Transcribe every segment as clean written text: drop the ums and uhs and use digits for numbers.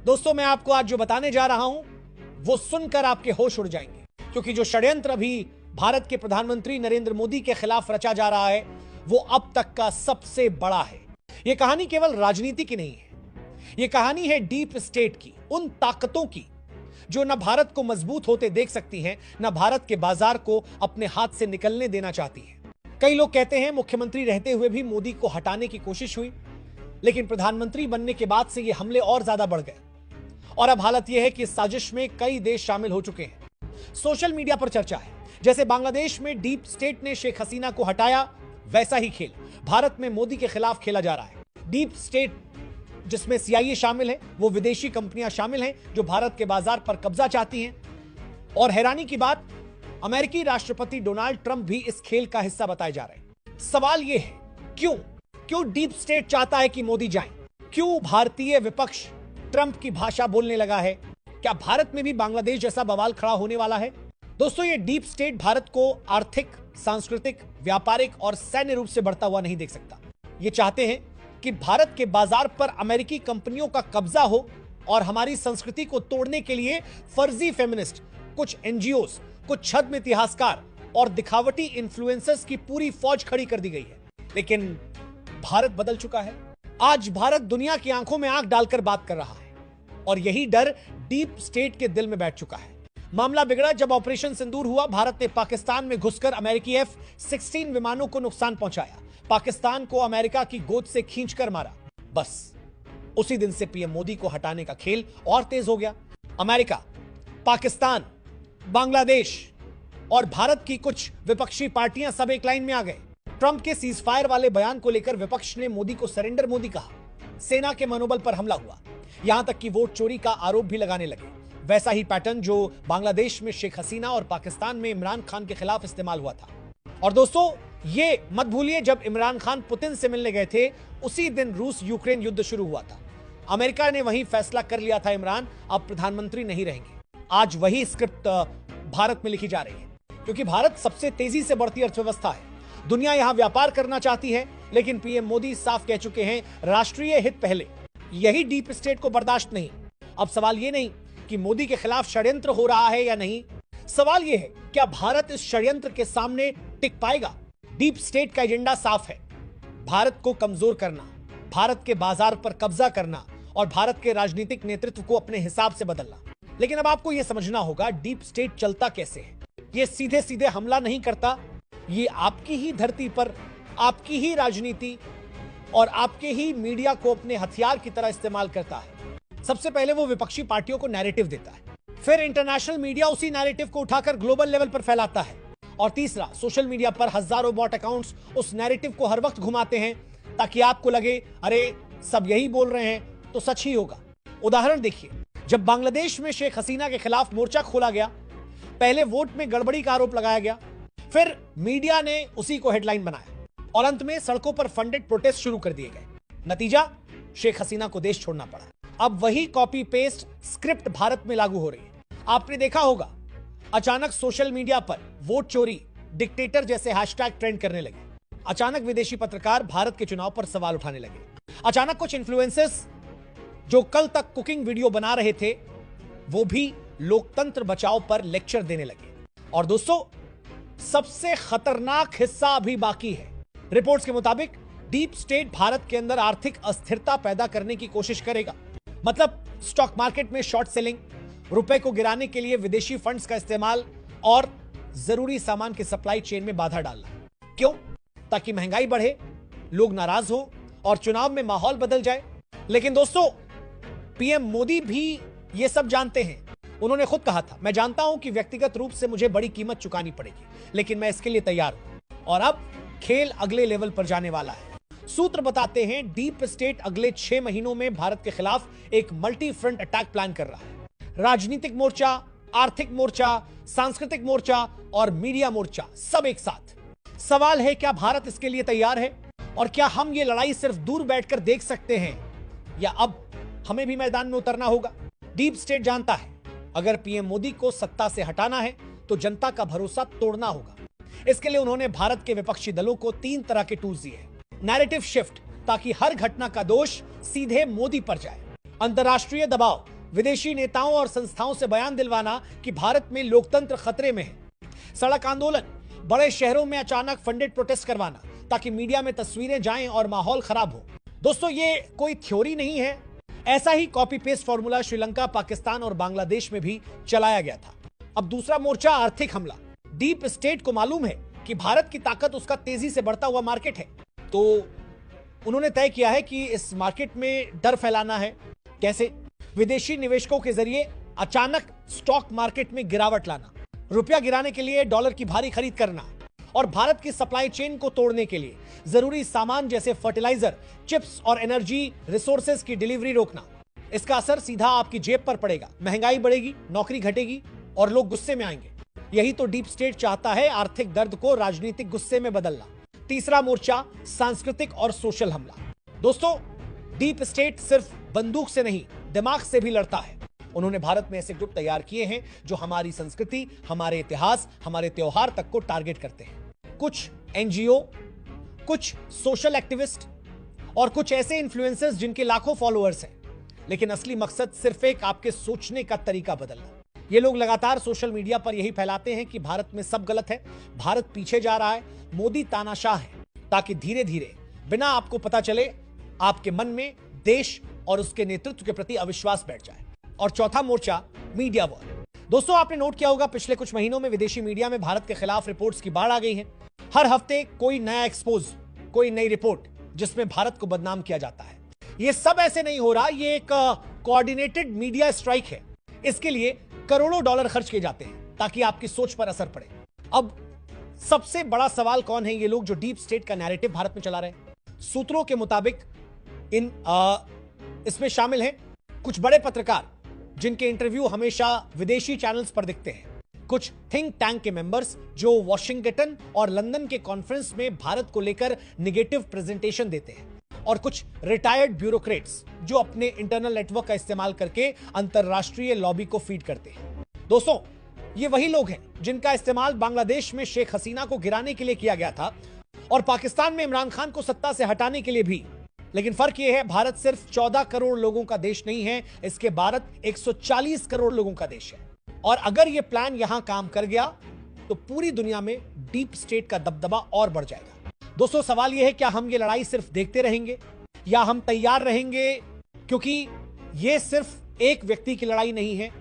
दोस्तों, मैं आपको आज जो बताने जा रहा हूं वो सुनकर आपके होश उड़ जाएंगे, क्योंकि जो षड्यंत्र अभी भारत के प्रधानमंत्री नरेंद्र मोदी के खिलाफ रचा जा रहा है वो अब तक का सबसे बड़ा है। यह कहानी केवल राजनीति की नहीं है, यह कहानी है डीप स्टेट की, उन ताकतों की जो न भारत को मजबूत होते देख सकती हैं, न भारत के बाजार को अपने हाथ से निकलने देना चाहती हैं। कई लोग कहते हैं मुख्यमंत्री रहते हुए भी मोदी को हटाने की कोशिश हुई, लेकिन प्रधानमंत्री बनने के बाद से ये हमले और ज्यादा बढ़ गए और अब हालत यह है कि इस साजिश में कई देश शामिल हो चुके हैं। सोशल मीडिया पर चर्चा है, जैसे बांग्लादेश में डीप स्टेट ने शेख हसीना को हटाया, वैसा ही खेल भारत में मोदी के खिलाफ खेला जा रहा है। डीप स्टेट जिसमें CIA शामिल है, वो विदेशी कंपनियां शामिल हैं जो भारत के बाजार पर कब्जा चाहती हैं। और हैरानी की बात, अमेरिकी राष्ट्रपति डोनाल्ड ट्रंप भी इस खेल का हिस्सा बताए जा रहे हैं। सवाल यह है, क्यों डीप स्टेट चाहता है कि मोदी जाएं? क्यों भारतीय विपक्ष ट्रंप की भाषा बोलने लगा है? क्या भारत में भी बांग्लादेश जैसा बवाल खड़ा होने वाला है? दोस्तों, ये डीप स्टेट भारत को आर्थिक, सांस्कृतिक, व्यापारिक और सैन्य रूप से बढ़ता हुआ नहीं देख सकता। ये चाहते हैं कि भारत के बाजार पर अमेरिकी कंपनियों का कब्जा हो और हमारी संस्कृति को तोड़ने के लिए फर्जी फेमिनिस्ट, कुछ NGOs, कुछ छद्म इतिहासकार और दिखावटी इन्फ्लुएंसर्स की पूरी फौज खड़ी कर दी गई है। लेकिन भारत बदल चुका है। आज भारत दुनिया की आंखों में आंख डालकर बात कर रहा है और यही डर डीप स्टेट के दिल में बैठ चुका है। मामला बिगड़ा जब ऑपरेशन सिंदूर हुआ। भारत ने पाकिस्तान में घुसकर अमेरिकी F-16 विमानों को नुकसान पहुंचाया, पाकिस्तान को अमेरिका की गोद से खींचकर मारा। बस उसी दिन से पीएम मोदी को हटाने का खेल और तेज हो गया। अमेरिका, पाकिस्तान, बांग्लादेश और भारत की कुछ विपक्षी पार्टियां सब एक लाइन में आ गए। ट्रंप के सीजफायर वाले बयान को लेकर विपक्ष ने मोदी को सरेंडर मोदी कहा, सेना के मनोबल पर हमला हुआ, यहां तक कि वोट चोरी का आरोप भी लगाने लगे। वैसा ही पैटर्न जो बांग्लादेश में शेख हसीना और पाकिस्तान में इमरान खान के खिलाफ इस्तेमाल हुआ था। और दोस्तों, ये मत भूलिए, जब इमरान खान पुतिन से मिलने गए थे उसी दिन रूस यूक्रेन युद्ध शुरू हुआ था। अमेरिका ने वहीं फैसला कर लिया था, इमरान अब प्रधानमंत्री नहीं रहेंगे। आज वही स्क्रिप्ट भारत में लिखी जा रही है, क्योंकि भारत सबसे तेजी से बढ़ती अर्थव्यवस्था है। दुनिया यहां व्यापार करना चाहती है, लेकिन पीएम मोदी साफ कह चुके हैं, राष्ट्रीय हित पहले। यही डीप स्टेट को बर्दाश्त नहीं। अब सवाल यह नहीं कि मोदी के खिलाफ षड्यंत्र हो रहा है या नहीं, सवाल यह है क्या भारत इस षड्यंत्र के सामने टिक पाएगा? डीप स्टेट का एजेंडा साफ है, भारत को कमजोर करना, भारत के बाजार पर कब्जा करना और भारत के राजनीतिक नेतृत्व को अपने हिसाब से बदलना। लेकिन अब आपको यह समझना होगा डीप स्टेट चलता कैसे है। यह सीधे सीधे हमला नहीं करता, ये आपकी ही धरती पर आपकी ही राजनीति और आपके ही मीडिया को अपने हथियार की तरह इस्तेमाल करता है। सबसे पहले वो विपक्षी पार्टियों को नैरेटिव देता है, फिर इंटरनेशनल मीडिया उसी नैरेटिव को उठाकर ग्लोबल लेवल पर फैलाता है, और तीसरा, सोशल मीडिया पर हजारों बॉट अकाउंट्स उस नैरेटिव को हर वक्त घुमाते हैं ताकि आपको लगे अरे सब यही बोल रहे हैं तो सच ही होगा। उदाहरण देखिए, जब बांग्लादेश में शेख हसीना के खिलाफ मोर्चा खोला गया, पहले वोट में गड़बड़ी का आरोप लगाया गया, फिर मीडिया ने उसी को हेडलाइन बनाया और अंत में सड़कों पर फंडेड प्रोटेस्ट शुरू कर दिए गए। नतीजा, शेख हसीना को देश छोड़ना पड़ा। अब वही कॉपी पेस्ट स्क्रिप्ट भारत में लागू हो रही है। आपने देखा होगा, अचानक सोशल मीडिया पर वोट चोरी, डिक्टेटर जैसे हैशटैग ट्रेंड करने लगे। अचानक विदेशी पत्रकार भारत के चुनाव पर सवाल उठाने लगे। अचानक कुछ इन्फ्लुएंसर्स जो कल तक कुकिंग वीडियो बना रहे थे वो भी लोकतंत्र बचाओ पर लेक्चर देने लगे। और दोस्तों, सबसे खतरनाक हिस्सा अभी बाकी है। रिपोर्ट्स के मुताबिक डीप स्टेट भारत के अंदर आर्थिक अस्थिरता पैदा करने की कोशिश करेगा। मतलब स्टॉक मार्केट में शॉर्ट सेलिंग, रुपए को गिराने के लिए विदेशी फंड्स का इस्तेमाल और जरूरी सामान की सप्लाई चेन में बाधा डालना। क्यों? ताकि महंगाई बढ़े, लोग नाराज हो और चुनाव में माहौल बदल जाए। लेकिन दोस्तों, पीएम मोदी भी ये सब जानते हैं। उन्होंने खुद कहा था, मैं जानता हूं कि व्यक्तिगत रूप से मुझे बड़ी कीमत चुकानी पड़ेगी, लेकिन मैं इसके लिए तैयार हूं। और अब खेल अगले लेवल पर जाने वाला है। सूत्र बताते हैं डीप स्टेट अगले 6 महीनों में भारत के खिलाफ एक मल्टी फ्रंट अटैक प्लान कर रहा है। राजनीतिक मोर्चा, आर्थिक मोर्चा, सांस्कृतिक मोर्चा और मीडिया मोर्चा, सब एक साथ। सवाल है, क्या भारत इसके लिए तैयार है? और क्या हम ये लड़ाई सिर्फ दूर बैठकर देख सकते हैं, या अब हमें भी मैदान में उतरना होगा? डीप स्टेट जानता है, अगर पीएम मोदी को सत्ता से हटाना है तो जनता का भरोसा तोड़ना होगा। इसके लिए उन्होंने भारत के विपक्षी दलों को 3 तरह के टूल्स दिए हैं। नैरेटिव शिफ्ट, ताकि हर घटना का दोष सीधे मोदी पर जाए। अंतर्राष्ट्रीय दबाव, विदेशी नेताओं और संस्थाओं से बयान दिलवाना कि भारत में लोकतंत्र खतरे में है, सड़क आंदोलन, बड़े शहरों में अचानक फंडेड प्रोटेस्ट करवाना ताकि मीडिया में तस्वीरें जाएं और माहौल खराब हो। दोस्तों, ये कोई थ्योरी नहीं है, ऐसा ही copy paste formula Sri Lanka, Pakistan और बांग्लादेश में भी चलाया गया था। अब दूसरा मोर्चा, आर्थिक हमला। डीप स्टेट को मालूम है कि भारत की ताकत उसका तेजी से बढ़ता हुआ मार्केट है, तो उन्होंने तय किया है कि इस मार्केट में डर फैलाना है। कैसे? विदेशी निवेशकों के जरिए अचानक स्टॉक मार्केट में गिरावट लाना, रुपया गिराने के लिए डॉलर की भारी खरीद करना और भारत की सप्लाई चेन को तोड़ने के लिए जरूरी सामान जैसे फर्टिलाइजर, चिप्स और एनर्जी रिसोर्सेज की डिलीवरी रोकना। इसका असर सीधा आपकी जेब पर पड़ेगा, महंगाई बढ़ेगी, नौकरी घटेगी और लोग गुस्से में आएंगे। यही तो डीप स्टेट चाहता है, आर्थिक दर्द को राजनीतिक गुस्से में बदलना। तीसरा मोर्चा, सांस्कृतिक और सोशल हमला। दोस्तों, डीप स्टेट सिर्फ बंदूक से नहीं, दिमाग से भी लड़ता है। उन्होंने भारत में ऐसे ग्रुप तैयार किए हैं जो हमारी संस्कृति, हमारे इतिहास, हमारे त्योहार तक को टारगेट करते हैं। कुछ एनजीओ, कुछ सोशल एक्टिविस्ट और कुछ ऐसे इन्फ्लुएंसर्स जिनके लाखों फॉलोअर्स हैं, लेकिन असली मकसद सिर्फ एक आपके सोचने का तरीका बदलना। ये लोग लगातार सोशल मीडिया पर यही फैलाते हैं कि भारत में सब गलत है, भारत पीछे जा रहा है, मोदी तानाशाह है, ताकि धीरे धीरे बिना आपको पता चले आपके मन में देश और उसके नेतृत्व के प्रति अविश्वास बैठ जाए। और चौथा मोर्चा, मीडिया वॉर। दोस्तों, आपने नोट किया होगा पिछले कुछ महीनों में विदेशी मीडिया में भारत के खिलाफ रिपोर्ट्स की बाढ़ आ गई है। हर हफ्ते कोई नया एक्सपोज, कोई नई रिपोर्ट जिसमें भारत को बदनाम किया जाता है। यह सब ऐसे नहीं हो रहा, यह एक कोऑर्डिनेटेड मीडिया स्ट्राइक है। इसके लिए करोड़ों डॉलर खर्च किए जाते हैं ताकि आपकी सोच पर असर पड़े। अब सबसे बड़ा सवाल, कौन है ये लोग जो डीप स्टेट का नैरेटिव भारत में चला रहे हैं? सूत्रों के मुताबिक इसमें शामिल हैं कुछ बड़े पत्रकार जिनके इंटरव्यू हमेशा विदेशी चैनल्स पर दिखते हैं, कुछ थिंक टैंक के मेंबर्स जो वॉशिंगटन और लंदन के कॉन्फ्रेंस में भारत को लेकर नेगेटिव प्रेजेंटेशन देते हैं, और कुछ रिटायर्ड ब्यूरोक्रेट्स जो अपने इंटरनल नेटवर्क का इस्तेमाल करके अंतरराष्ट्रीय लॉबी को फीड करते हैं। दोस्तों, ये वही लोग हैं जिनका इस्तेमाल बांग्लादेश में शेख हसीना को गिराने के लिए किया गया था और पाकिस्तान में इमरान खान को सत्ता से हटाने के लिए भी। लेकिन फर्क यह है, भारत सिर्फ 14 करोड़ लोगों का देश नहीं है, इसके भारत 140 करोड़ लोगों का देश है। और अगर यह प्लान यहां काम कर गया तो पूरी दुनिया में डीप स्टेट का दबदबा और बढ़ जाएगा। दोस्तों, सवाल यह है, क्या हम ये लड़ाई सिर्फ देखते रहेंगे या हम तैयार रहेंगे? क्योंकि यह सिर्फ एक व्यक्ति की लड़ाई नहीं है,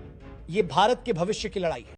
यह भारत के भविष्य की लड़ाई है।